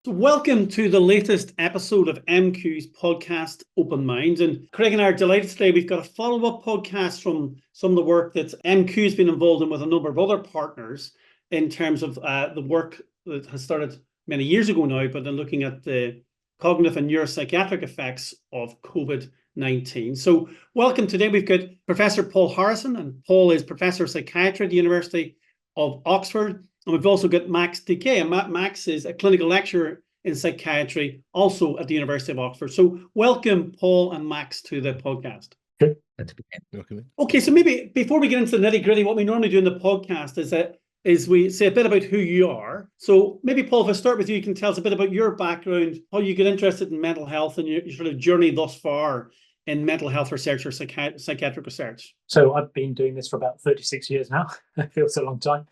So welcome to the latest episode of MQ's podcast, Open Minds. And Craig and I are delighted today. We've got a follow-up podcast from some of the work that MQ's been involved in with a number of other partners in terms of the work that has started many years ago now, but then looking at the cognitive and neuropsychiatric effects of COVID-19. So welcome. Today we've got Professor Paul Harrison, and Paul is Professor of Psychiatry at the University of Oxford. And we've also got Max Taquet, and Max is a clinical lecturer in psychiatry, also at the University of Oxford. So welcome, Paul and Max, to the podcast. Good. Okay, so maybe before we get into the nitty-gritty, what we normally do in the podcast is we say a bit about who you are. So maybe, Paul, if I start with you, you can tell us a bit about your background, how you get interested in mental health and your sort of journey thus far in mental health research or psychiatric research. So I've been doing this for about 36 years now. It feels a long time.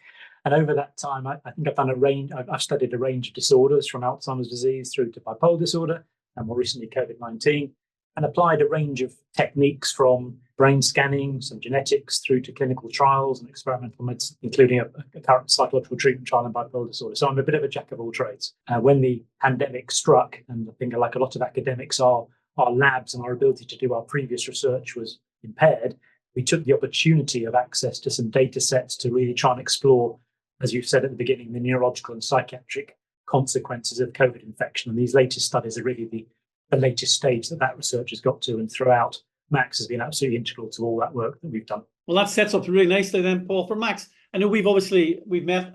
And over that time, I think I've done I've studied a range of disorders from Alzheimer's disease through to bipolar disorder and more recently COVID-19, and applied a range of techniques from brain scanning, some genetics, through to clinical trials and experimental medicine, including a current psychological treatment trial in bipolar disorder. So I'm a bit of a jack of all trades. When the pandemic struck, and I think like a lot of academics, our labs and our ability to do our previous research was impaired, we took the opportunity of access to some data sets to really try and explore, as you said at the beginning, the neurological and psychiatric consequences of COVID infection. And these latest studies are really the latest stage that research has got to. And throughout, Max has been absolutely integral to all that work that we've done. Well, that sets up really nicely then, Paul. For Max, I know we've met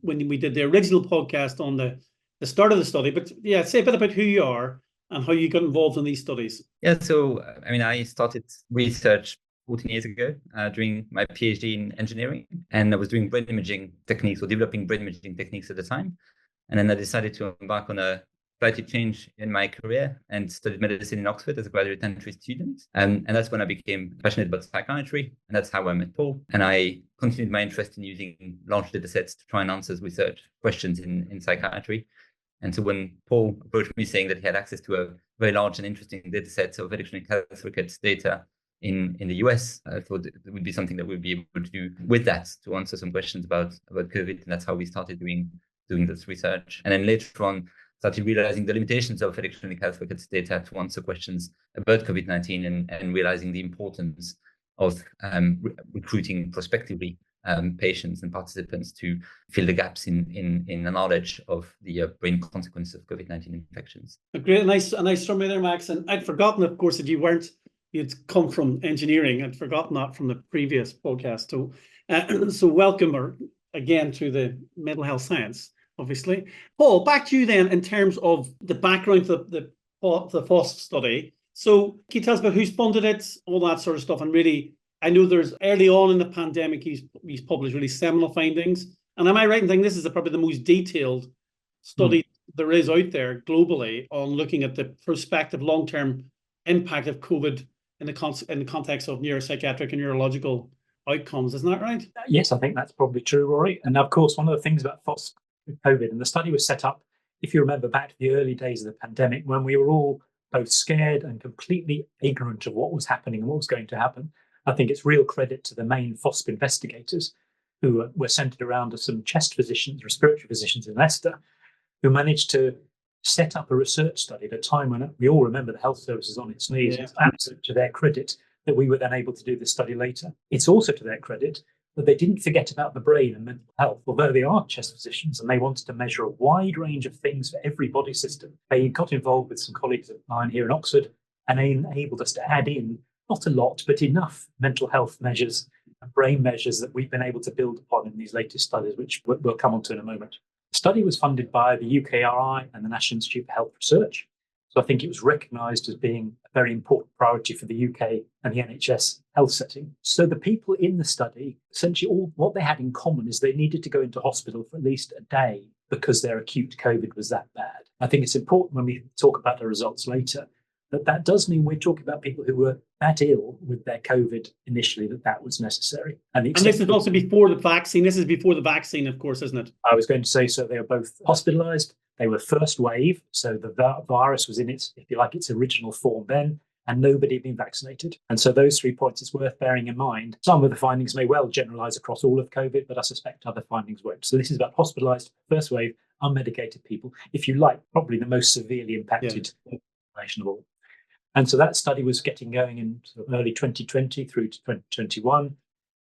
when we did the original podcast on the start of the study, but yeah, say a bit about who you are and how you got involved in these studies. Yeah, so I started research 14 years ago doing my PhD in engineering, and I was doing brain imaging techniques or developing brain imaging techniques at the time. And then I decided to embark on a slight change in my career and studied medicine in Oxford as a graduate entry student. And that's when I became passionate about psychiatry, and that's how I met Paul. And I continued my interest in using large data sets to try and answer research questions in psychiatry. And so when Paul approached me saying that he had access to a very large and interesting data set of electronic health records data in the US, I thought it would be something that we'd be able to do with that to answer some questions about COVID. And that's how we started doing this research. And then later on, started realizing the limitations of electronic health records data to answer questions about COVID-19 and realizing the importance of recruiting prospectively patients and participants to fill the gaps in the knowledge of the brain consequences of COVID-19 infections. A nice summary there, Max. And I'd forgotten, of course, that you'd come from engineering. I'd forgotten that from the previous podcast. So welcome again to the mental health science, obviously. Paul, back to you then in terms of the background of the PHOSP study. So can you tell us about who's funded it, all that sort of stuff? And really, I know there's early on in the pandemic, he's published really seminal findings. And am I right in thinking this is probably the most detailed study there is out there globally on looking at the prospective long-term impact of COVID in the context of neuropsychiatric and neurological outcomes? Isn't that right? Yes, I think that's probably true, Rory. And of course, one of the things about PHOSP-COVID, and the study was set up, if you remember back to the early days of the pandemic, when we were all both scared and completely ignorant of what was happening and what was going to happen. I think it's real credit to the main PHOSP investigators who were centered around some chest physicians, respiratory physicians in Leicester, who managed to set up a research study at a time when we all remember the health service was on its knees. Yeah. It's absolutely to their credit that we were then able to do this study later. It's also to their credit that they didn't forget about the brain and mental health, although they are chest physicians and they wanted to measure a wide range of things for every body system. They got involved with some colleagues of mine here in Oxford, and they enabled us to add in not a lot, but enough mental health measures and brain measures that we've been able to build upon in these latest studies, which we'll come on to in a moment. The study was funded by the UKRI and the National Institute for Health Research. So I think it was recognised as being a very important priority for the UK and the NHS health setting. So the people in the study, essentially what they had in common is they needed to go into hospital for at least a day because their acute COVID was that bad. I think it's important when we talk about the results later that does mean we're talking about people who were that ill with their COVID initially that was necessary. And this is also before the vaccine. This is before the vaccine, of course, isn't it? I was going to say, so they were both hospitalised. They were first wave. So the virus was in its, if you like, its original form then, and nobody had been vaccinated. And so those 3 points, it's worth bearing in mind. Some of the findings may well generalise across all of COVID, but I suspect other findings won't. So this is about hospitalised, first wave, unmedicated people, if you like, probably the most severely impacted population of all. And so that study was getting going in sort of early 2020 through to 2021.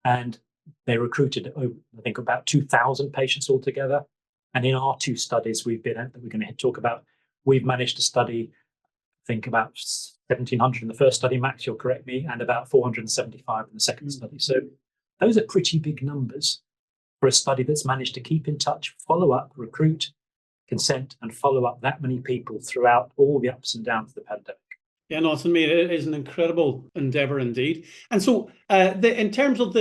And they recruited, I think, about 2,000 patients altogether. And in our two studies that we're going to talk about, we've managed to study, I think, about 1,700 in the first study, Max, you'll correct me, and about 475 in the second study. So those are pretty big numbers for a study that's managed to keep in touch, follow up, recruit, consent, and follow up that many people throughout all the ups and downs of the pandemic. Yeah, no, to me, it is an incredible endeavour indeed. And so in terms of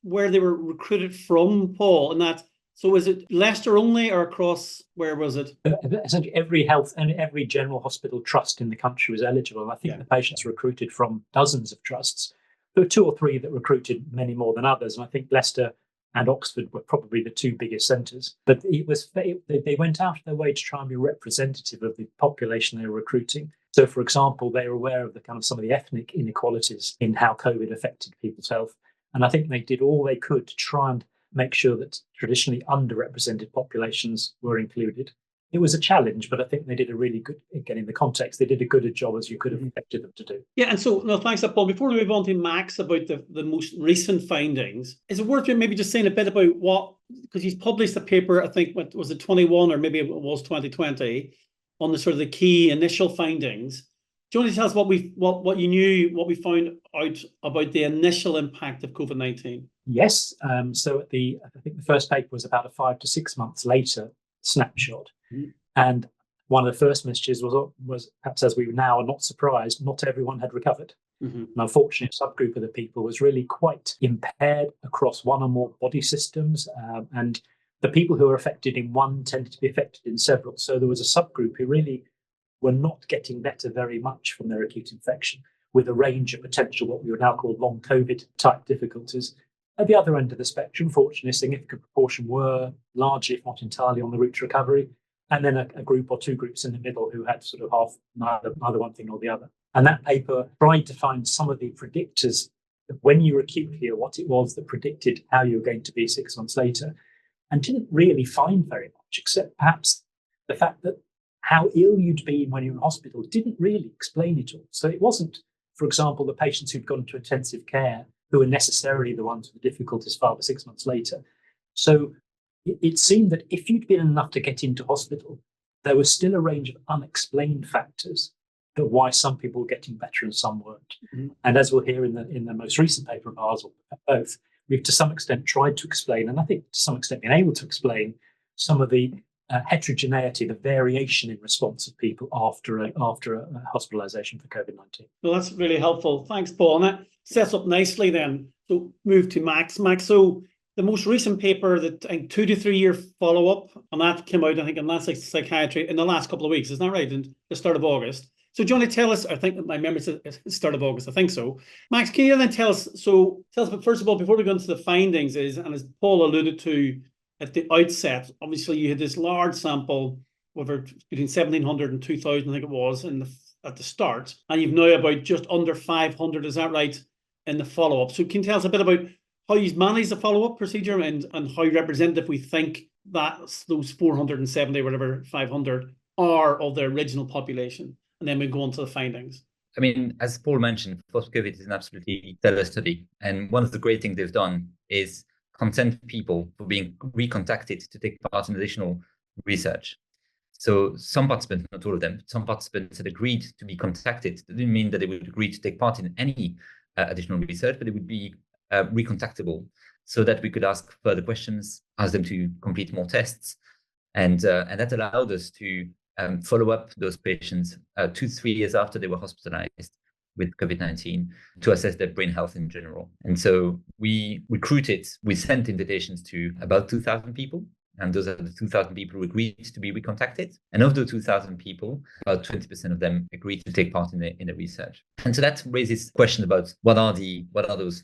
where they were recruited from, Paul, and that, so is it Leicester only or across, where was it? Essentially every health and every general hospital trust in the country was eligible. I think the patients were recruited from dozens of trusts. There were 2 or 3 that recruited many more than others. And I think Leicester and Oxford were probably the 2 biggest centres. But they went out of their way to try and be representative of the population they were recruiting. So, for example, they were aware of the kind of some of the ethnic inequalities in how COVID affected people's health. And I think they did all they could to try and make sure that traditionally underrepresented populations were included. It was a challenge, but I think they did a really good, again, in the context, they did a good job as you could have expected them to do. Yeah, and so, no, thanks, Paul. Before we move on to Max about the most recent findings, is it worth maybe just saying a bit about because he's published a paper, I think, what was it, 21 or maybe it was 2020, on the sort of the key initial findings. Do you want to tell us what you knew, what we found out about the initial impact of COVID-19? Yes. So I think the first paper was about a 5 to 6 months later snapshot. Mm-hmm. And one of the first messages was perhaps, as we now are not surprised, not everyone had recovered. Mm-hmm. And unfortunately, a subgroup of the people was really quite impaired across one or more body systems. And the people who were affected in one tended to be affected in several. So there was a subgroup who really were not getting better very much from their acute infection, with a range of potential, what we would now call long COVID type difficulties. At the other end of the spectrum, fortunately, a significant proportion were largely, if not entirely, on the route to recovery. And then a group or 2 groups in the middle who had sort of half, neither one thing or the other. And that paper tried to find some of the predictors of when you were acute here, what it was that predicted how you were going to be 6 months later, and didn't really find very much, except perhaps the fact that how ill you'd been when you were in hospital didn't really explain it all. So it wasn't, for example, the patients who'd gone to intensive care who were necessarily the ones with the difficulties 5 or 6 months later. So it seemed that if you'd been enough to get into hospital, there was still a range of unexplained factors that why some people were getting better and some weren't. Mm-hmm. And as we'll hear in the most recent paper of ours, or both, we've to some extent tried to explain, and I think to some extent been able to explain, some of the heterogeneity, the variation in response of people after a hospitalisation for COVID-19. Well, that's really helpful. Thanks, Paul. And that sets up nicely then. So move to Max. Max, so the most recent paper, that I think 2 to 3 year follow-up, and that came out, I think, in Lancet Psychiatry in the last couple of weeks. Isn't that right? In the start of August. So do you want to tell us, I think my memory says the start of August, I think so. Max, can you then tell us, but first of all, before we go into the findings, and as Paul alluded to at the outset, obviously you had this large sample, over between 1,700 and 2,000, I think it was, at the start, and you've now about just under 500, is that right, in the follow-up. So can you tell us a bit about how you've managed the follow-up procedure and how representative we think that those 470, whatever, 500 are of the original population? And then we go on to the findings. I mean, as Paul mentioned, PHOSP-COVID is an absolutely stellar study. And one of the great things they've done is consent people for being recontacted to take part in additional research. So some participants, not all of them, some participants had agreed to be contacted. That didn't mean that they would agree to take part in any additional research, but it would be recontactable so that we could ask further questions, ask them to complete more tests. And that allowed us to follow up those patients 2 to 3 years after they were hospitalized with COVID-19 to assess their brain health in general. And so we sent invitations to about 2,000 people. And those are the 2,000 people who agreed to be recontacted. And of the 2,000 people, about 20% of them agreed to take part in the research. And so that raises questions about what are those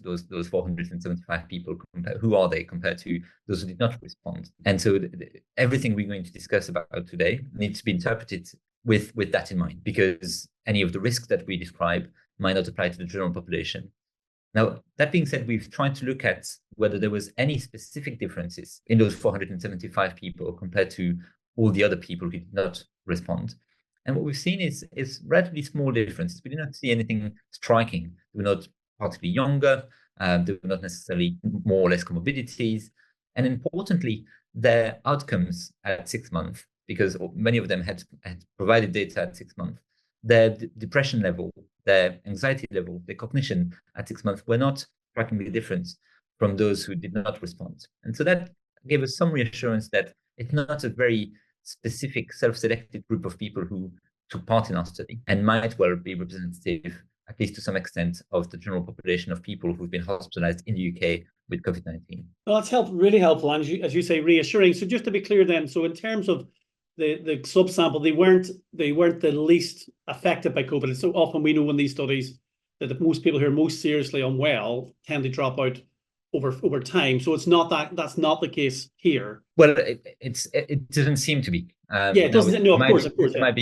475 people, who are they compared to those who did not respond. And so everything we're going to discuss about today needs to be interpreted with that in mind, because any of the risks that we describe might not apply to the general population. Now, that being said, we've tried to look at whether there was any specific differences in those 475 people compared to all the other people who did not respond. And what we've seen is relatively small differences. We did not see anything striking. They were not particularly younger. They were not necessarily more or less comorbidities. And importantly, their outcomes at 6 months, because many of them had provided data at 6 months, their depression level, their anxiety level, their cognition at 6 months were not strikingly different from those who did not respond. And so that gave us some reassurance that it's not a very specific self-selected group of people who took part in our study and might well be representative, at least to some extent, of the general population of people who've been hospitalized in the UK with COVID-19. Well, that's really helpful, and as you say, reassuring. So just to be clear then, so in terms of the subsample, they weren't the least affected by COVID. So often we know in these studies that most people who are most seriously unwell tend to drop out over time. So it's not that's not the case here. Well, it doesn't seem to be. It doesn't. No, of course. There might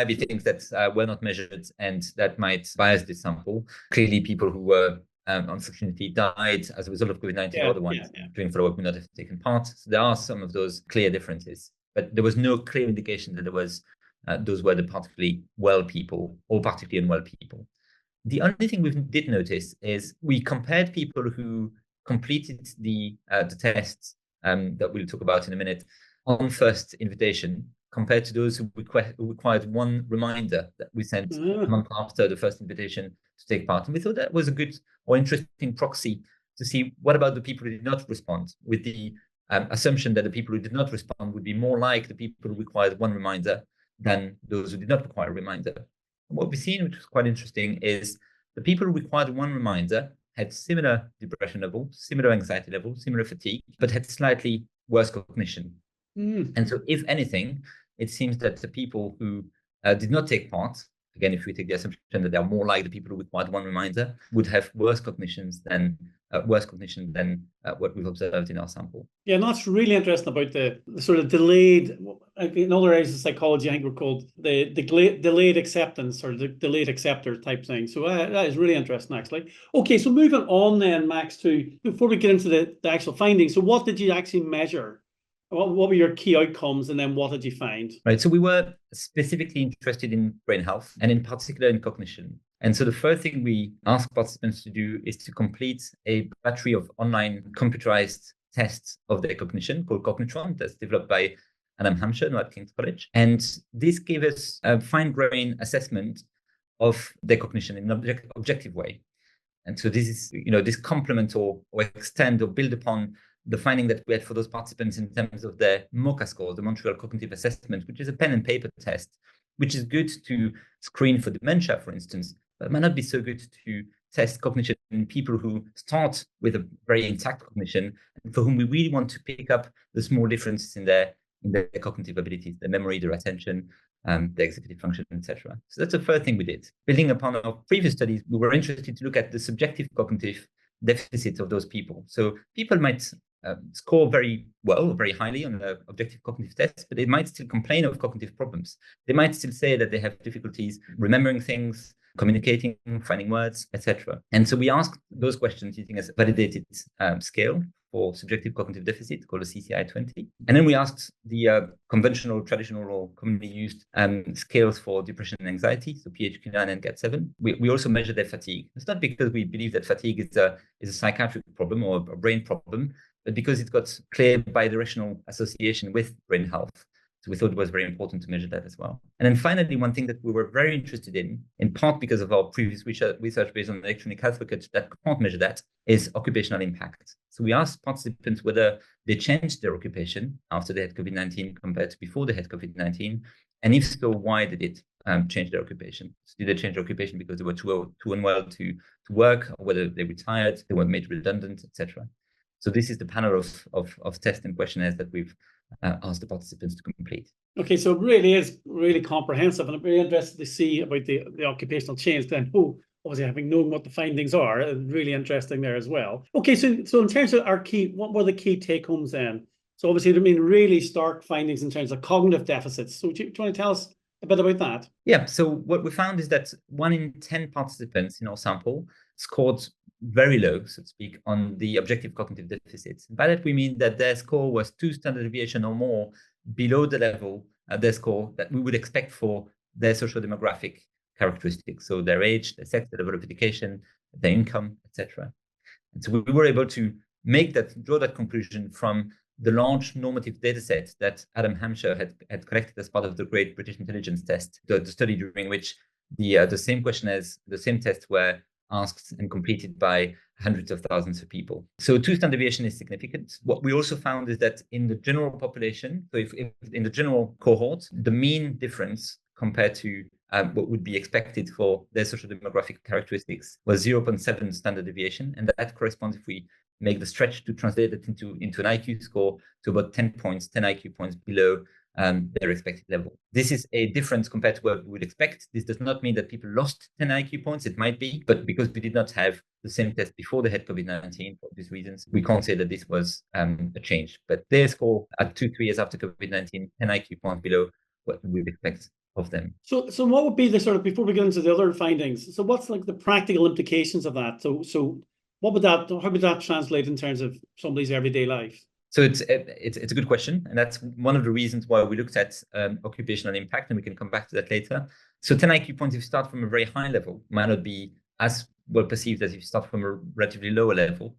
be things that were not measured and that might bias the sample. Clearly, people who were unfortunately died as a result of COVID-19, otherwise during follow-up would not have taken part. So there are some of those clear differences, but there was no clear indication that there was those were the particularly well people or particularly unwell people. The only thing we did notice is we compared people who completed the tests that we'll talk about in a minute on first invitation compared to those who required one reminder that we sent a month after the first invitation to take part. And we thought that was a good or interesting proxy to see what about the people who did not respond, with the assumption that the people who did not respond would be more like the people who required one reminder than those who did not require a reminder. And what we've seen, which was quite interesting, is the people who required one reminder had similar depression level, similar anxiety level, similar fatigue, but had slightly worse cognition. And so, if anything, it seems that the people who did not take part, again, if we take the assumption that they are more like the people who required one reminder, would have worse cognition than what we've observed in our sample. Yeah, and that's really interesting about the sort of delayed, in other areas of psychology, I think we're called the delayed acceptance or the delayed acceptor type thing. So that is really interesting, actually. Okay, so moving on then, Max, before we get into the actual findings, so what did you actually measure? What were your key outcomes, and then what did you find? Right, so we were specifically interested in brain health, and in particular in cognition. And so the first thing we asked participants to do is to complete a battery of online computerized tests of their cognition called Cognitron, that's developed by Hampshire at King's College. And this gave us a fine-grained assessment of their cognition in an objective way. And so this is, this complement or extend or build upon the finding that we had for those participants in terms of their MoCA score, the Montreal Cognitive Assessment, which is a pen and paper test, which is good to screen for dementia, for instance, but might not be so good to test cognition in people who start with a very intact cognition and for whom we really want to pick up the small differences in their cognitive abilities, their memory, their attention, their executive function, etc. So that's the first thing we did. Building upon our previous studies, we were interested to look at the subjective cognitive deficits of those people. So people might score very well, very highly on the objective cognitive test, but they might still complain of cognitive problems. They might still say that they have difficulties remembering things, communicating, finding words, etc. And so we asked those questions using a validated scale for subjective cognitive deficit called a CCI-20. And then we asked the conventional, traditional, or commonly used scales for depression and anxiety, so PHQ-9 and GAD-7. We also measured their fatigue. It's not because we believe that fatigue is a psychiatric problem or a brain problem, but because it's got clear bidirectional association with brain health. So we thought it was very important to measure that as well. And then finally, one thing that we were very interested in part because of our previous research based on electronic health records that can't measure that, is occupational impact. So we asked participants whether they changed their occupation after they had COVID-19 compared to before they had COVID-19. And if so, why did it change their occupation? So did they change their occupation because they were too unwell to work, or whether they retired, they were made redundant, etc. So this is the panel of tests and questionnaires that we've asked the participants to complete. Okay, so it really is really comprehensive, and I'm very interested to see about the occupational change then. Obviously, having known what the findings are, really interesting there as well. Okay, so in terms of our what were the key take-homes then? So obviously, there have been really stark findings in terms of cognitive deficits. So do you want to tell us a bit about that? Yeah, so what we found is that 1 in 10 participants in our sample scored very low, so to speak, on the objective cognitive deficits. By that, we mean that their score was 2 standard deviation or more below the level, their score that we would expect for their social demographic characteristics. So their age, their sex, their level of education, their income, etc. And so we were able to draw that conclusion from the large normative data set that Adam Hampshire had collected as part of the Great British Intelligence Test, the study during which the same questionnaires, the same tests were asked and completed by hundreds of thousands of people. So 2 standard deviation is significant. What we also found is that in the general population, so if in the general cohort, the mean difference compared to what would be expected for their social demographic characteristics was 0.7 standard deviation. And that corresponds, if we make the stretch to translate it into an IQ score, to about 10 IQ points below their expected level. This is a difference compared to what we would expect. This does not mean that people lost 10 IQ points. It might be, but because we did not have the same test before they had COVID-19 for these reasons, we can't say that this was a change. But their score at 2-3 years after COVID-19, 10 IQ points below what we would expect of them. So what would be the sort of, before we get into the other findings, so what's like the practical how would that translate in terms of somebody's everyday life? So it's a good question, and that's one of the reasons why we looked at occupational impact, and we can come back to that later. So 10 IQ points, if you start from a very high level, might not be as well perceived as if you start from a relatively lower level.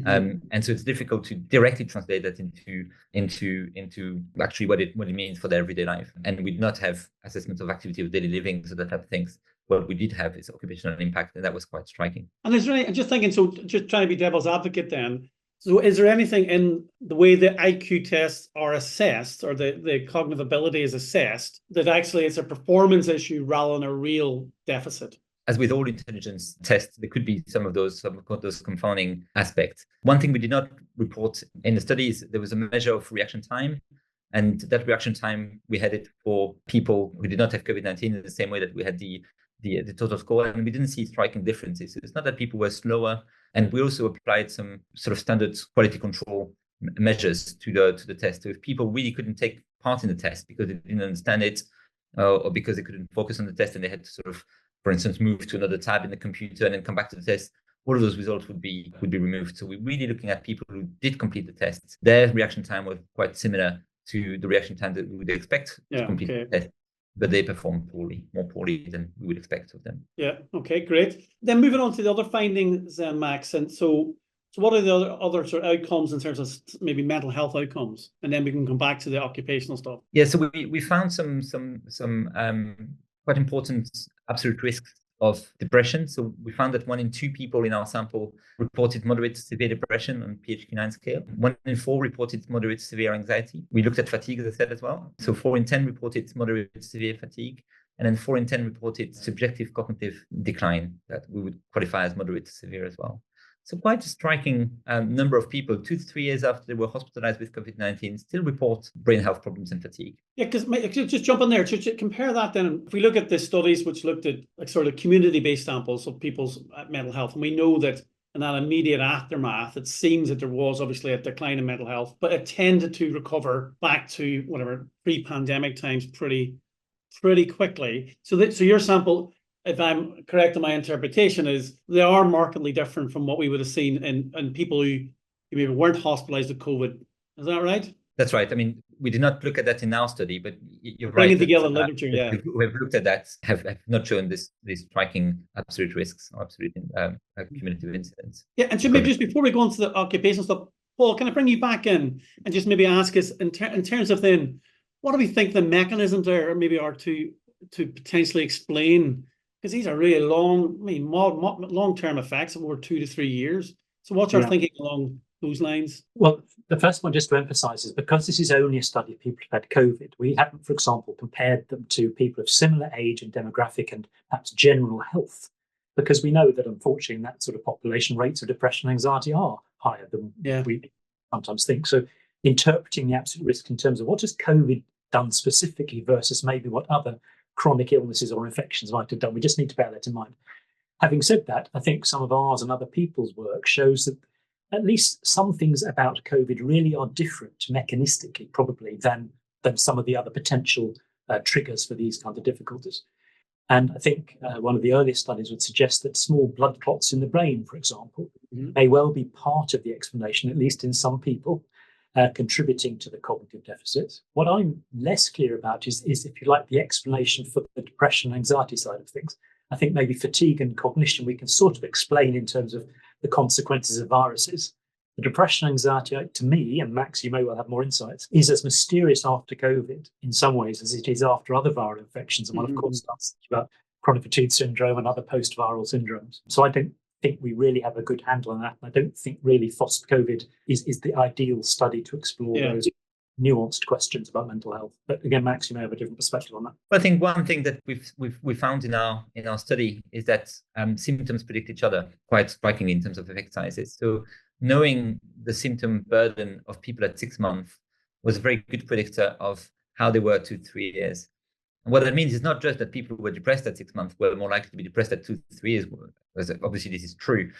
And so it's difficult to directly translate that into actually what it means for their everyday life. And we did not have assessments of activity of daily living, so that type of things. What we did have is occupational impact, and that was quite striking. And is there any, I'm just thinking, so just trying to be devil's advocate then, so is there anything in the way the IQ tests are assessed, or the cognitive ability is assessed, that actually it's a performance issue rather than a real deficit? As with all intelligence tests, there could be some of those confounding aspects. One thing we did not report in the studies, there was a measure of reaction time. And that reaction time, we had it for people who did not have COVID-19 in the same way that we had the total score. And we didn't see striking differences. It's not that people were slower. And we also applied some sort of standard quality control measures to the test. So if people really couldn't take part in the test because they didn't understand it, or because they couldn't focus on the test and they had to sort of, for instance, move to another tab in the computer and then come back to the test, all of those results would be removed. So we're really looking at people who did complete the tests. Their reaction time was quite similar to the reaction time that we would expect to complete the test, but they performed more poorly than we would expect of them. Yeah, okay, great. Then moving on to the other findings, Max, and so what are the other sort of outcomes in terms of maybe mental health outcomes? And then we can come back to the occupational stuff. Yeah, so we found some quite important absolute risks of depression. So we found that 1 in 2 people in our sample reported moderate to severe depression on PHQ-9 scale. 1 in 4 reported moderate to severe anxiety. We looked at fatigue, as I said, as well. So 4 in 10 reported moderate to severe fatigue. And then 4 in 10 reported subjective cognitive decline that we would qualify as moderate to severe as well. So quite a striking number of people, 2 to 3 years after they were hospitalized with COVID-19, still report brain health problems and fatigue. Yeah, because just jump in there, to compare that then, if we look at the studies which looked at like sort of community-based samples of people's mental health, and we know that in that immediate aftermath, it seems that there was obviously a decline in mental health, but it tended to recover back to whatever pre-pandemic times pretty quickly. So your sample, if I'm correct in my interpretation, is they are markedly different from what we would have seen in people who maybe weren't hospitalized with COVID. Is that right? That's right. I mean, we did not look at that in our study, but you're right. Bringing together literature, we have looked at that, have not shown these striking absolute risks or absolute cumulative incidents. Yeah, and so maybe just before we go into the occupational stuff, Paul, can I bring you back in and just maybe ask us in terms of then, what do we think the mechanisms are maybe are to potentially explain, because these are really long-term effects of over 2 to 3 years. So what's our thinking along those lines? Well, the first one just to emphasize is because this is only a study of people who've had COVID, we haven't, for example, compared them to people of similar age and demographic and perhaps general health, because we know that unfortunately in that sort of population, rates of depression and anxiety are higher than we sometimes think. So interpreting the absolute risk in terms of what has COVID done specifically versus maybe what other chronic illnesses or infections might have done, we just need to bear that in mind. Having said that, I think some of ours and other people's work shows that at least some things about COVID really are different mechanistically, probably, than some of the other potential triggers for these kinds of difficulties. And I think one of the earliest studies would suggest that small blood clots in the brain, for example, may well be part of the explanation, at least in some people. contributing to the cognitive deficits. What I'm less clear about is, if you like, the explanation for the depression and anxiety side of things. I think maybe fatigue and cognition we can sort of explain in terms of the consequences of viruses. The depression and anxiety, to me, and Max, you may well have more insights, is as mysterious after COVID in some ways as it is after other viral infections. And one, of course, starts thinking about chronic fatigue syndrome and other post-viral syndromes. So I don't think we really have a good handle on that. And I don't think really FOSP-COVID is the ideal study to explore those nuanced questions about mental health. But again, Max, you may have a different perspective on that. Well, I think one thing that we found in our study is that symptoms predict each other quite strikingly in terms of effect sizes. So knowing the symptom burden of people at 6 months was a very good predictor of how they were 2-3 years. And what that means is not just that people who were depressed at 6 months were more likely to be depressed at 2-3 years, obviously this is true,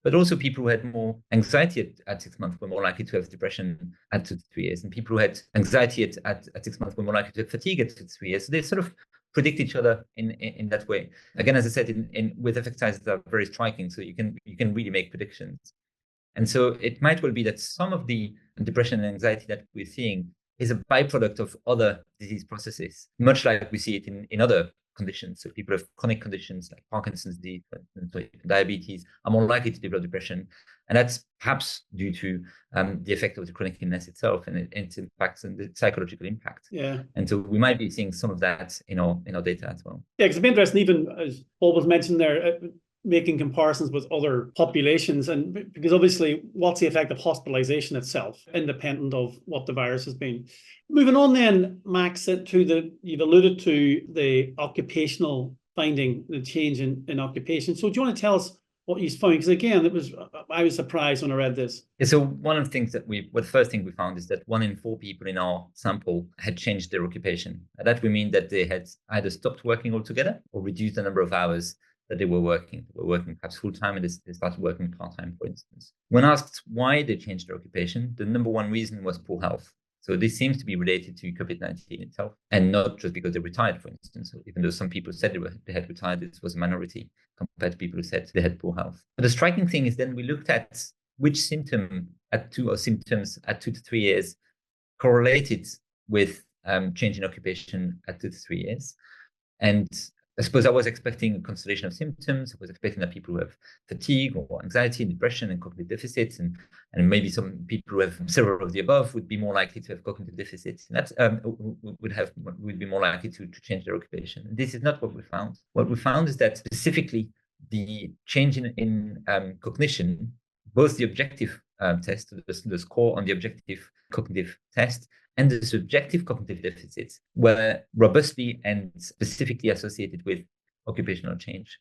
but also people who had more anxiety at 6 months were more likely to have depression at 2-3 years. And people who had anxiety at 6 months were more likely to have fatigue at 2-3 years. So they sort of predict each other in that way. Again, as I said, with effect sizes that are very striking, so you can really make predictions. And so it might well be that some of the depression and anxiety that we're seeing is a byproduct of other disease processes, much like we see it in other conditions. So people have chronic conditions like Parkinson's disease, diabetes, are more likely to develop depression. And that's perhaps due to the effect of the chronic illness itself and its impacts and the psychological impact. Yeah. And so we might be seeing some of that in our data as well. Yeah, because it's interesting, even as Paul was mentioned there, making comparisons with other populations, and because obviously what's the effect of hospitalisation itself, independent of what the virus has been. Moving on then, Max, you've alluded to the occupational finding, the change in occupation. So do you want to tell us what you found? Because again, I was surprised when I read this. Yeah, so one of the things the first thing we found is that 1 in 4 people in our sample had changed their occupation. That would mean that they had either stopped working altogether or reduced the number of hours that they were working. They were working perhaps full-time and they started working part-time, for instance. When asked why they changed their occupation, the number one reason was poor health. So this seems to be related to COVID-19 itself, and not just because they retired, for instance. So even though some people said they had retired, this was a minority compared to people who said they had poor health. But the striking thing is then we looked at which symptoms at 2 to 3 years correlated with change in occupation at 2 to 3 years. And I suppose I was expecting a constellation of symptoms. I was expecting that people who have fatigue or anxiety, depression, and cognitive deficits, and maybe some people who have several of the above would be more likely to have cognitive deficits. And that would be more likely to change their occupation. This is not what we found. What we found is that specifically the change in cognition, both the objective test, the score on the objective cognitive test, and the subjective cognitive deficits were robustly and specifically associated with occupational change.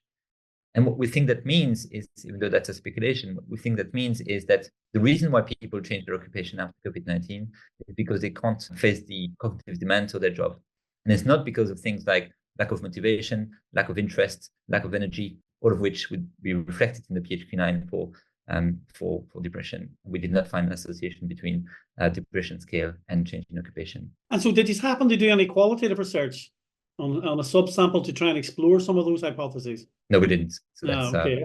And what we think that means is, even though that's a speculation, what we think that means is that the reason why people change their occupation after COVID-19 is because they can't face the cognitive demands of their job. And it's not because of things like lack of motivation, lack of interest, lack of energy, all of which would be reflected in the PHQ-9 for depression. We did not find an association between depression scale and change in occupation. And so did you happen to do any qualitative research on a subsample to try and explore some of those hypotheses? No, we didn't. So that's okay.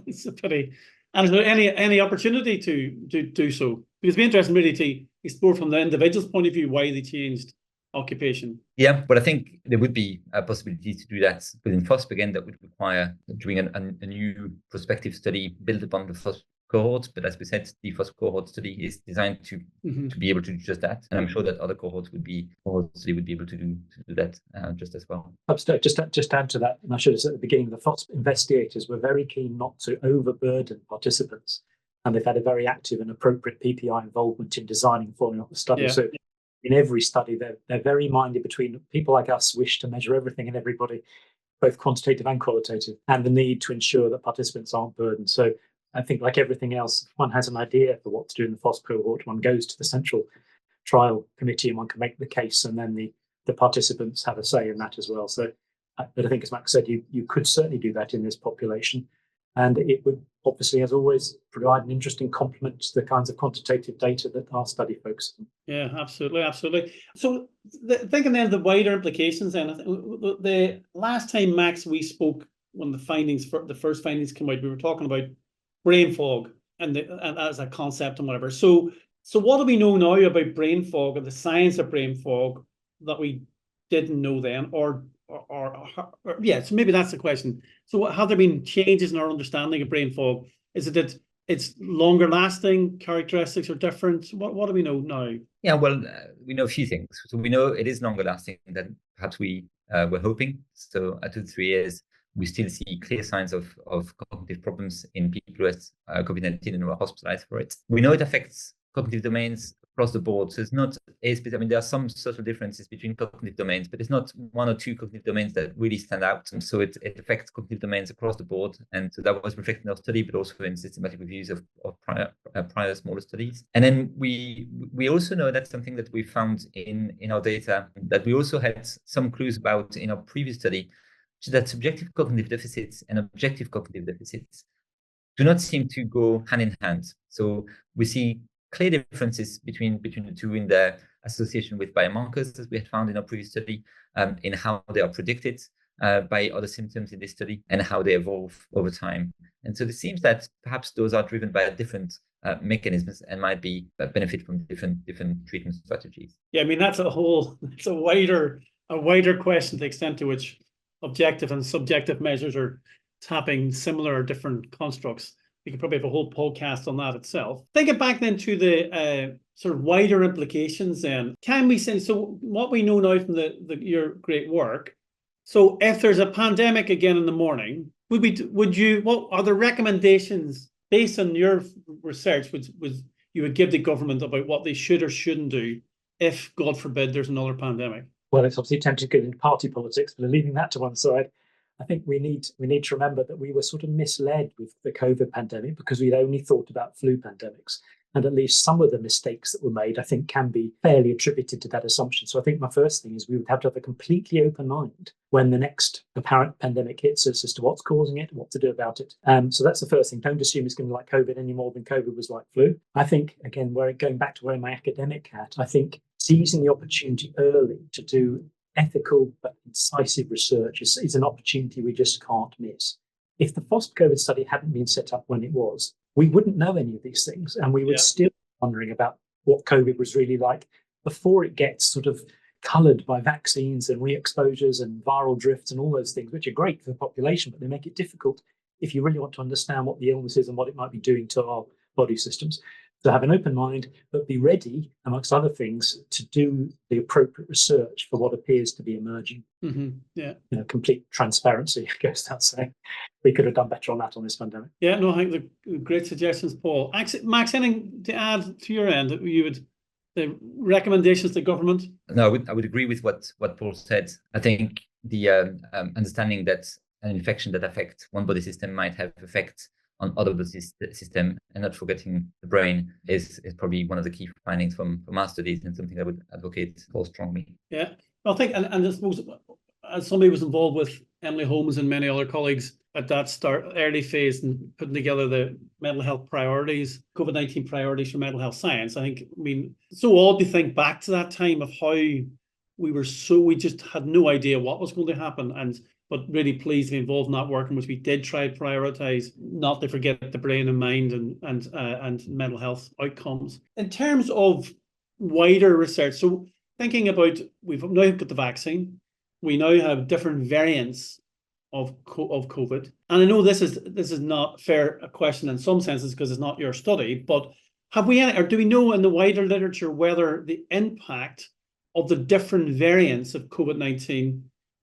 It's a pity. And is there any opportunity to do so? Because it'd be interesting really to explore from the individual's point of view why they changed occupation. Yeah, but I think there would be a possibility to do that within FOSP. Again, that would require doing a new prospective study built upon the FOSP cohort. But as we said, the FOSP cohort study is designed to be able to do just that. And I'm sure that other cohorts would be able to do that just as well. Just add to that, and I should have said at the beginning, the FOSP investigators were very keen not to overburden participants. And they've had a very active and appropriate PPI involvement in designing and following up the study. Yeah. So in every study, they're very minded between people like us wish to measure everything and everybody, both quantitative and qualitative, and the need to ensure that participants aren't burdened. So I think like everything else, if one has an idea for what to do in the FOSP cohort, one goes to the central trial committee and one can make the case, and then the participants have a say in that as well. So, but I think as Max said, you could certainly do that in this population. And it would obviously, as always, provide an interesting complement to the kinds of quantitative data that our study focuses on. Yeah, absolutely. So thinking then of the wider implications, then the last time, Max, we spoke when the first findings came out, we were talking about brain fog and as a concept and whatever. So So what do we know now about brain fog and the science of brain fog that we didn't know then, or yeah, so maybe that's the question. So have there been changes in our understanding of brain fog? Is it that it's longer lasting, characteristics are different? What do we know now? Yeah, well, we know a few things. So we know it is longer lasting than perhaps we were hoping. So at 2 to 3 years, we still see clear signs of cognitive problems in people who have COVID-19 and who are hospitalized for it. We know it affects cognitive domains across the board. So it's not a specific, I mean, there are some subtle differences between cognitive domains, but it's not one or two cognitive domains that really stand out. And so it affects cognitive domains across the board. And so that was reflected in our study, but also in systematic reviews of prior smaller studies. And then we also know that's something that we found in our data that we also had some clues about in our previous study, which is that subjective cognitive deficits and objective cognitive deficits do not seem to go hand in hand. So we see clear differences between the two in their association with biomarkers, as we had found in our previous study, in how they are predicted by other symptoms in this study and how they evolve over time. And so it seems that perhaps those are driven by different mechanisms and might be benefit from different treatment strategies. Yeah, I mean it's a wider question to the extent to which objective and subjective measures are tapping similar or different constructs. We could probably have a whole podcast on that itself. Thinking back then to the sort of wider implications then, can we say, so what we know now from your great work, so if there's a pandemic again in the morning, what are the recommendations based on your research you would give the government about what they should or shouldn't do if, God forbid, there's another pandemic? Well, it's obviously tempting to get into party politics, but leaving that to one side, I think we need to remember that we were sort of misled with the COVID pandemic because we'd only thought about flu pandemics. And at least some of the mistakes that were made, I think, can be fairly attributed to that assumption. So I think my first thing is we would have to have a completely open mind when the next apparent pandemic hits us as to what's causing it, what to do about it. So that's the first thing. Don't assume it's going to be like COVID any more than COVID was like flu. I think, again, going back to wearing my academic hat, I think seizing the opportunity early to do ethical but incisive research is an opportunity we just can't miss. If the PHOSP-COVID study hadn't been set up when it was, we wouldn't know any of these things, and we would still be wondering about what COVID was really like before it gets sort of coloured by vaccines and re-exposures and viral drifts and all those things, which are great for the population, but they make it difficult if you really want to understand what the illness is and what it might be doing to our body systems. So have an open mind, but be ready, amongst other things, to do the appropriate research for what appears to be emerging. Mm-hmm. Yeah. Complete transparency, I guess that's saying. We could have done better on that on this pandemic. Yeah, no, I think the great suggestions, Paul. Max, anything to add to your end that the recommendations to government? No, I would agree with what Paul said. I think the understanding that an infection that affects one body system might have effect on other body system, and not forgetting the brain is probably one of the key findings from our studies, and something I would advocate for strongly. Yeah, I think, and I suppose as somebody who was involved with Emily Holmes and many other colleagues at that early phase and putting together the mental health priorities, COVID-19 priorities for mental health science, I mean, so odd to think back to that time of how we just had no idea what was going to happen, but really pleased to be involved in that work in which we did try to prioritize, not to forget the brain and mind and mental health outcomes. In terms of wider research, so thinking about, we've now got the vaccine, we now have different variants of COVID, and I know this is not fair a question in some senses because it's not your study, but have we any, or do we know in the wider literature whether the impact of the different variants of COVID-19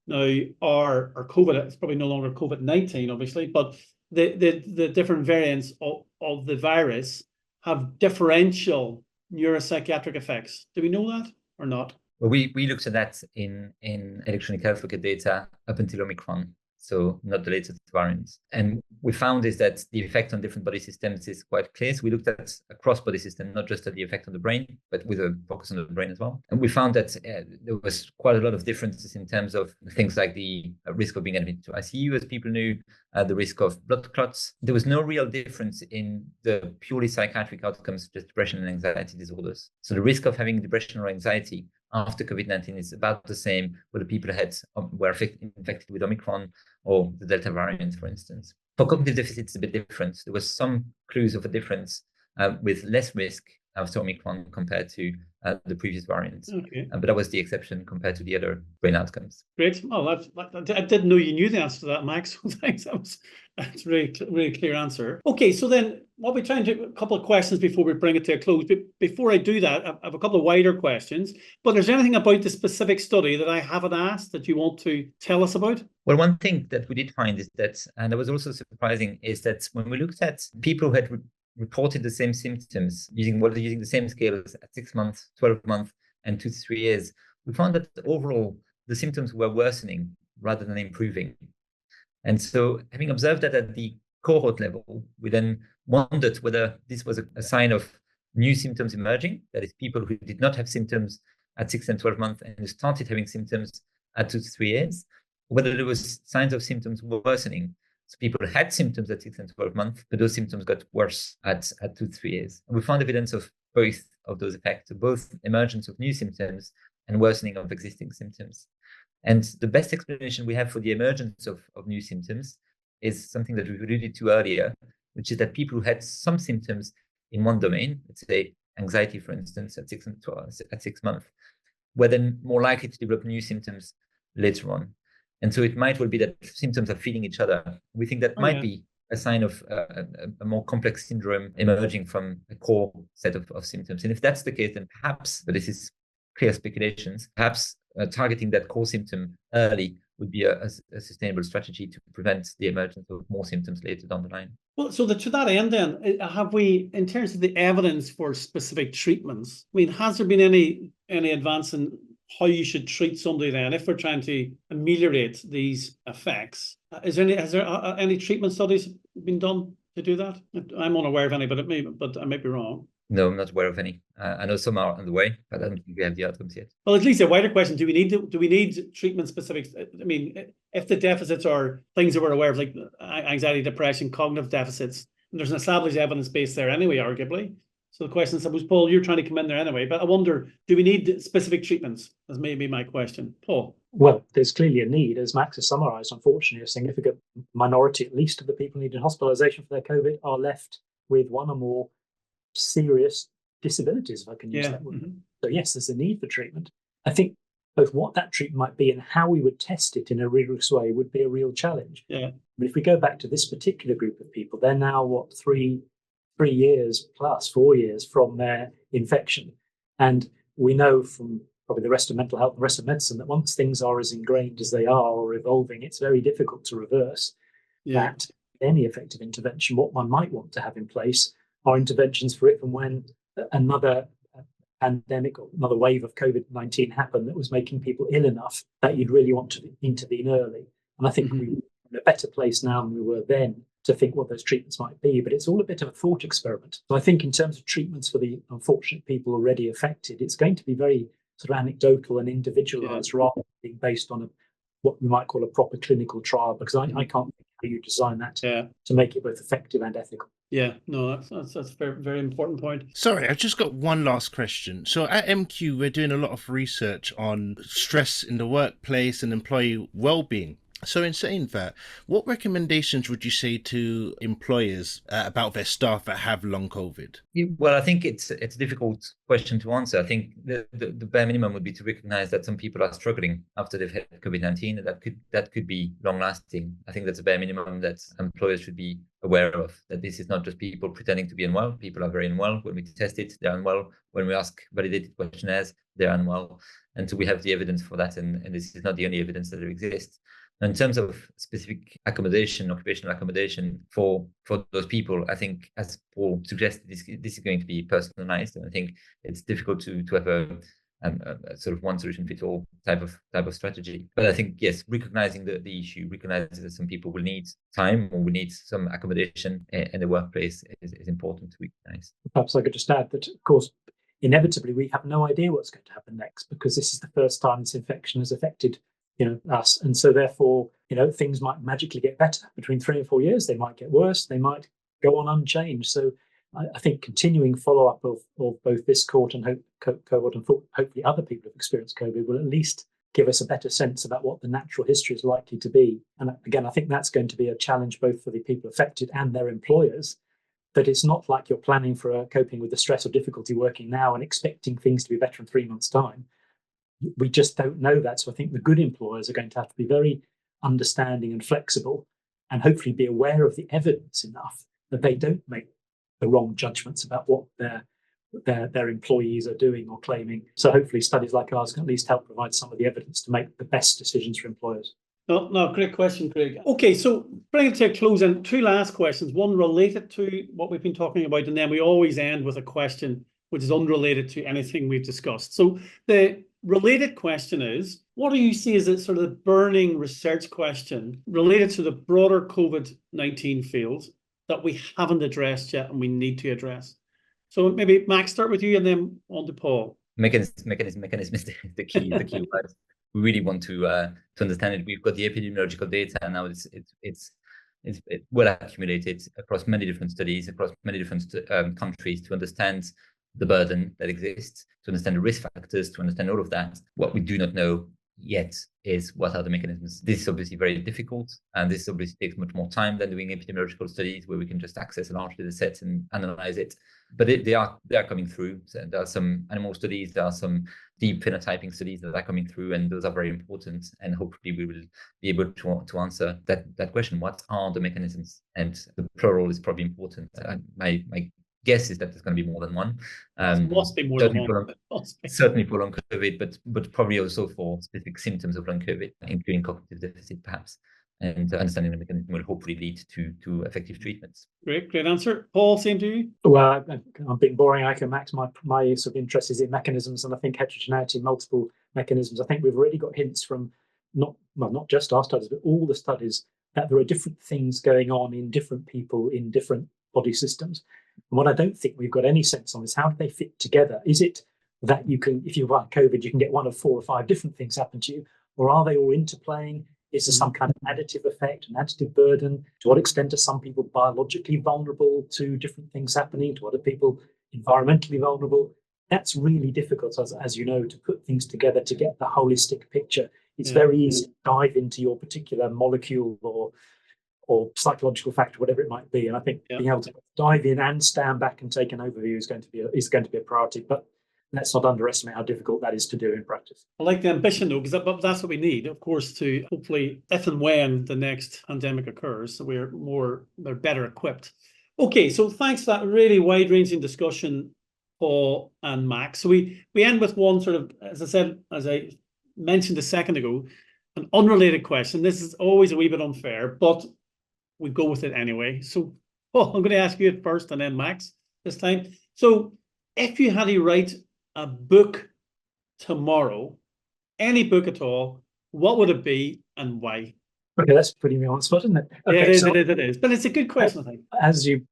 now or COVID, it's probably no longer COVID-19, obviously, but the different variants of the virus have differential neuropsychiatric effects. Do we know that or not? Well, we looked at that in electronic health record data up until Omicron, so not the latest variants. And we found is that the effect on different body systems is quite clear. So we looked at across body system, not just at the effect on the brain, but with a focus on the brain as well. And we found that there was quite a lot of differences in terms of things like the risk of being admitted to ICU, as people knew, the risk of blood clots. There was no real difference in the purely psychiatric outcomes, such as depression and anxiety disorders. So the risk of having depression or anxiety after COVID-19 is about the same whether people were infected with Omicron or the Delta variant, for instance. For cognitive deficits, it's a bit different. There was some clues of a difference with less risk after Omicron compared to the previous variants. Okay. But that was the exception compared to the other brain outcomes. Great. Oh, I didn't know you knew the answer to that, Max. So thanks. That's a really clear answer. Okay, so then what we try and do, a couple of questions before we bring it to a close. But before I do that, I have a couple of wider questions. But is there anything about the specific study that I haven't asked that you want to tell us about? Well, one thing that we did find is that, and that was also surprising, is that when we looked at people who had reported the same symptoms using the same scales at 6 months, 12 months, and 2 to 3 years, we found that overall the symptoms were worsening rather than improving. And so, having observed that at the cohort level, we then wondered whether this was a sign of new symptoms emerging, that is, people who did not have symptoms at 6 and 12 months and who started having symptoms at 2 to 3 years, whether there was signs of symptoms worsening. So people had symptoms at 6 and 12 months, but those symptoms got worse at 2 to 3 years. And we found evidence of both of those effects, both emergence of new symptoms and worsening of existing symptoms. And the best explanation we have for the emergence of new symptoms is something that we've alluded to earlier, which is that people who had some symptoms in one domain, let's say anxiety, for instance, at 6 months, were then more likely to develop new symptoms later on. And so it might well be that symptoms are feeding each other. We think that might be a sign of a more complex syndrome emerging from a core set of symptoms. And if that's the case, then perhaps, but this is clear speculations, perhaps targeting that core symptom early would be a sustainable strategy to prevent the emergence of more symptoms later down the line. Well, so to that end then, have we, in terms of the evidence for specific treatments, I mean, has there been any advance in how you should treat somebody then if we're trying to ameliorate these effects? Has there any treatment studies been done to do that? I'm unaware of any, but I may be wrong. No, I'm not aware of any. I know some are on the way, but I don't think we have the outcomes yet. Well, at least a wider question: do we need treatment specifics? I mean, if the deficits are things that we're aware of, like anxiety, depression, cognitive deficits, and there's an established evidence base there anyway, arguably. So the question, I suppose, Paul, you're trying to come in there anyway, but I wonder, do we need specific treatments? That's maybe my question. Paul? Well, there's clearly a need, as Max has summarised. Unfortunately, a significant minority, at least, of the people needing hospitalisation for their COVID are left with one or more serious disabilities, if I can use that word. Mm-hmm. So yes, there's a need for treatment. I think both what that treatment might be and how we would test it in a rigorous way would be a real challenge. Yeah. But if we go back to this particular group of people, they're now, 3 years plus 4 years from their infection. And we know from probably the rest of mental health, the rest of medicine, that once things are as ingrained as they are or evolving, it's very difficult to reverse that. Any effective intervention, what one might want to have in place are interventions for if and when another pandemic or another wave of COVID-19 happened that was making people ill enough that you'd really want to intervene early. And I think we're in a better place now than we were then to think what those treatments might be, but it's all a bit of a thought experiment. So I think in terms of treatments for the unfortunate people already affected, it's going to be very sort of anecdotal and individualized rather than being based on what we might call a proper clinical trial, because I can't think how you design that to make it both effective and ethical. Yeah, no, that's a very, very important point. Sorry, I've just got one last question. So at MQ, we're doing a lot of research on stress in the workplace and employee well-being. So in saying that, what recommendations would you say to employers about their staff that have long COVID? Well, I think it's a difficult question to answer. I think the bare minimum would be to recognize that some people are struggling after they've had COVID-19, and that could be long lasting. I think that's a bare minimum that employers should be aware of, that this is not just people pretending to be unwell. People are very unwell. When we test it, they're unwell. When we ask validated questionnaires, they're unwell. And so we have the evidence for that, and this is not the only evidence that there exists. In terms of specific accommodation, occupational accommodation for those people, I think, as Paul suggested, this is going to be personalized, and I think it's difficult to have a sort of one solution fit all type of strategy. But I think, yes, recognizing the issue, recognizing that some people will need time or will need some accommodation in the workplace is important to recognize. Perhaps I could just add that, of course, inevitably we have no idea what's going to happen next, because this is the first time this infection has affected us. And so therefore, things might magically get better. Between 3 and 4 years, they might get worse. They might go on unchanged. So I think continuing follow-up of both this cohort and hopefully other people who've experienced COVID will at least give us a better sense about what the natural history is likely to be. And again, I think that's going to be a challenge both for the people affected and their employers, that it's not like you're planning for coping with the stress or difficulty working now and expecting things to be better in 3 months' time. We just don't know that. So I think the good employers are going to have to be very understanding and flexible, and hopefully be aware of the evidence enough that they don't make the wrong judgments about what their employees are doing or claiming. So hopefully studies like ours can at least help provide some of the evidence to make the best decisions for employers. No, great question, Craig. Okay, so bring it to a close, and two last questions. One related to what we've been talking about, and then we always end with a question which is unrelated to anything we've discussed. So the related question is, what do you see as a sort of burning research question related to the broader COVID-19 field that we haven't addressed yet and we need to address? So maybe Max, start with you and then on to Paul. Mechanism is the key word. We really want to understand it. We've got the epidemiological data, and now it's well accumulated across many different studies, across many different countries, to understand the burden that exists, to understand the risk factors, to understand all of that. What we do not know yet is what are the mechanisms. This is obviously very difficult, and this obviously takes much more time than doing epidemiological studies where we can just access a large data set and analyze it. But they are coming through. So there are some animal studies, there are some deep phenotyping studies that are coming through, and those are very important. And hopefully we will be able to answer that question: what are the mechanisms? And the plural is probably important. My guess is that there's going to be more than one. Must be more than one. Certainly for long COVID, but probably also for specific symptoms of long COVID, including cognitive deficit, perhaps. And understanding the mechanism will hopefully lead to effective treatments. Great answer. Paul, same to you? Well, I'm being boring. I can Max, my sort of interest is in mechanisms, and I think heterogeneity, multiple mechanisms. I think we've already got hints from not just our studies, but all the studies, that there are different things going on in different people in different body systems. And what I don't think we've got any sense on is how do they fit together? Is it that you can, if you've got COVID, you can get one of 4 or 5 different things happen to you, or are they all interplaying? Is there some kind of additive effect, an additive burden? To what extent are some people biologically vulnerable to different things happening? To what are people environmentally vulnerable? That's really difficult, as you know, to put things together to get the holistic picture. It's very easy to dive into your particular molecule or psychological factor, whatever it might be. And I think being able to dive in and stand back and take an overview is going to be a priority. But let's not underestimate how difficult that is to do in practice. I like the ambition, though, because that's what we need, of course, to hopefully, if and when the next pandemic occurs, so we're better equipped. Okay, so thanks for that really wide-ranging discussion, Paul and Max. So we end with one sort of, as I mentioned a second ago, an unrelated question. This is always a wee bit unfair, but we go with it anyway. So, Paul, I'm going to ask you it first, and then Max this time. So, if you had to write a book tomorrow, any book at all, what would it be and why? Okay, that's pretty me on the spot, isn't it? Okay, it is. But it's a good question, I think. As you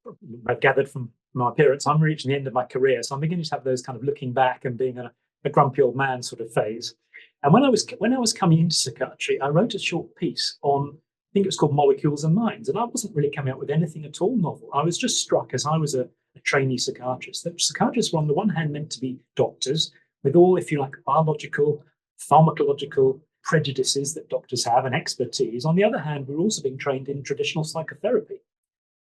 have gathered from my appearance, I'm reaching the end of my career, so I'm beginning to have those kind of looking back and being a grumpy old man sort of phase. And when I was coming into psychiatry, I wrote a short piece on, I think it was called Molecules and Minds, and I wasn't really coming up with anything at all novel. I was just struck, as I was a trainee psychiatrist, that psychiatrists were on the one hand meant to be doctors with all, if you like, biological, pharmacological prejudices that doctors have and expertise. On the other hand, we're also being trained in traditional psychotherapy.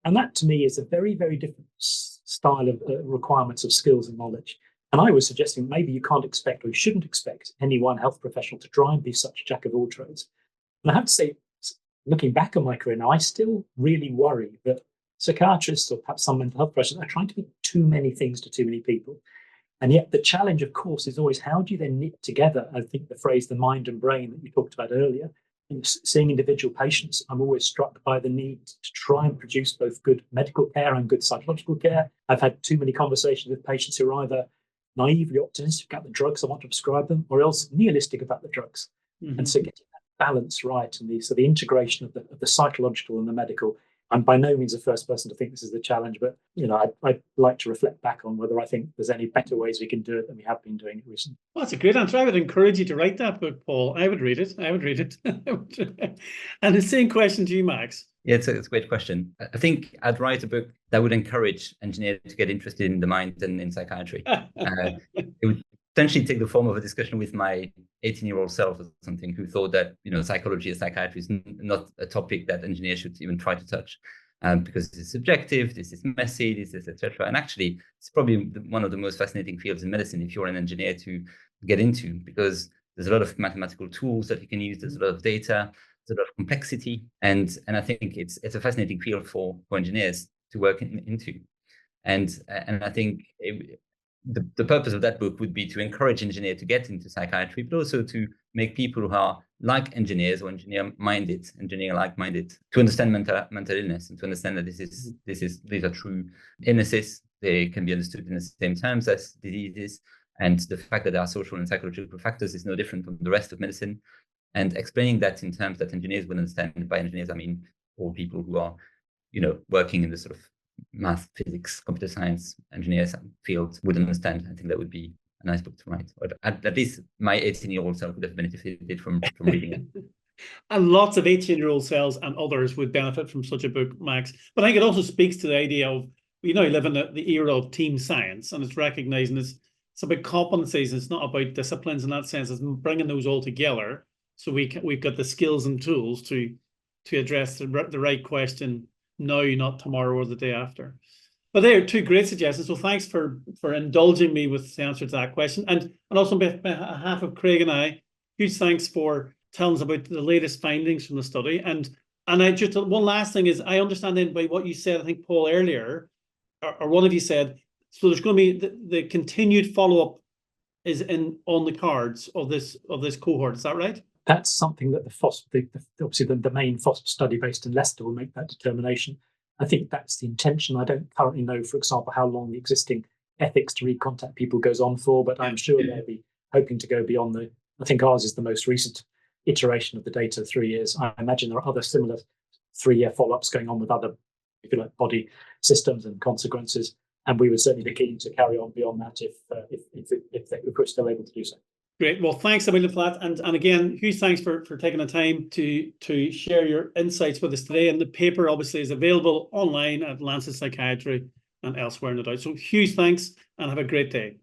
And that to me is a very, very different style of requirements of skills and knowledge. And I was suggesting maybe you can't expect, or you shouldn't expect, any one health professional to try and be such a jack of all trades. And I have to say, looking back on my career now, I still really worry that psychiatrists or perhaps some mental health professionals are trying to be too many things to too many people. And yet the challenge, of course, is always how do you then knit together, I think the phrase, the mind and brain that you talked about earlier. And seeing individual patients, I'm always struck by the need to try and produce both good medical care and good psychological care. I've had too many conversations with patients who are either naively optimistic about the drugs I want to prescribe them, or else nihilistic about the drugs. Mm-hmm. And so getting that balance right, and the integration of the psychological and the medical. I'm by no means the first person to think this is the challenge, but I'd like to reflect back on whether I think there's any better ways we can do it than we have been doing it recently. Well, that's a great answer. I would encourage you to write that book, Paul. I would read it. And the same question to you, Max. Yeah, it's a great question. I think I'd write a book that would encourage engineers to get interested in the mind and in psychiatry. It would essentially take the form of a discussion with my 18-year-old self or something, who thought that psychology or psychiatry is not a topic that engineers should even try to touch. because this is subjective, this is messy, this is etc. And actually, it's probably one of the most fascinating fields in medicine if you're an engineer to get into, because there's a lot of mathematical tools that you can use. There's a lot of data, there's a lot of complexity, and I think it's a fascinating field for engineers to work into. And I think the purpose of that book would be to encourage engineers to get into psychiatry, but also to make people who are like engineers or engineer-like-minded, to understand mental illness and to understand that these are true illnesses. They can be understood in the same terms as diseases, and the fact that there are social and psychological factors is no different from the rest of medicine. And explaining that in terms that engineers would understand. By engineers, I mean all people who are, working in the sort of math, physics, computer science, engineers field would understand. I think that would be a nice book to write. But at least my 18-year-old self would have benefited from reading it. And lots of 18-year-old selves and others would benefit from such a book, Max. But I think it also speaks to the idea of, we live in the era of team science, and it's recognizing it's about competencies. It's not about disciplines in that sense. It's bringing those all together, so we've got the skills and tools to address the right question now, not tomorrow or the day after. But they are two great suggestions. So thanks for indulging me with the answer to that question. And also on behalf of Craig and I, huge thanks for telling us about the latest findings from the study. And I just, one last thing is, I understand then by what you said, I think Paul earlier, or one of you said, so there's going to be the continued follow-up is on the cards of this cohort. Is that right? That's something that obviously the main PHOSP study based in Leicester will make that determination. I think that's the intention. I don't currently know, for example, how long the existing ethics to recontact people goes on for, but I'm sure they'll be hoping to go beyond I think ours is the most recent iteration of the data, 3 years. I imagine there are other similar 3-year follow-ups going on with other, if you like, body systems and consequences. And we would certainly be keen to carry on beyond that if we're still able to do so. Great. Well, thanks a million for that. And again, huge thanks for taking the time to share your insights with us today. And the paper obviously is available online at Lancet Psychiatry and elsewhere, no doubt. So huge thanks and have a great day.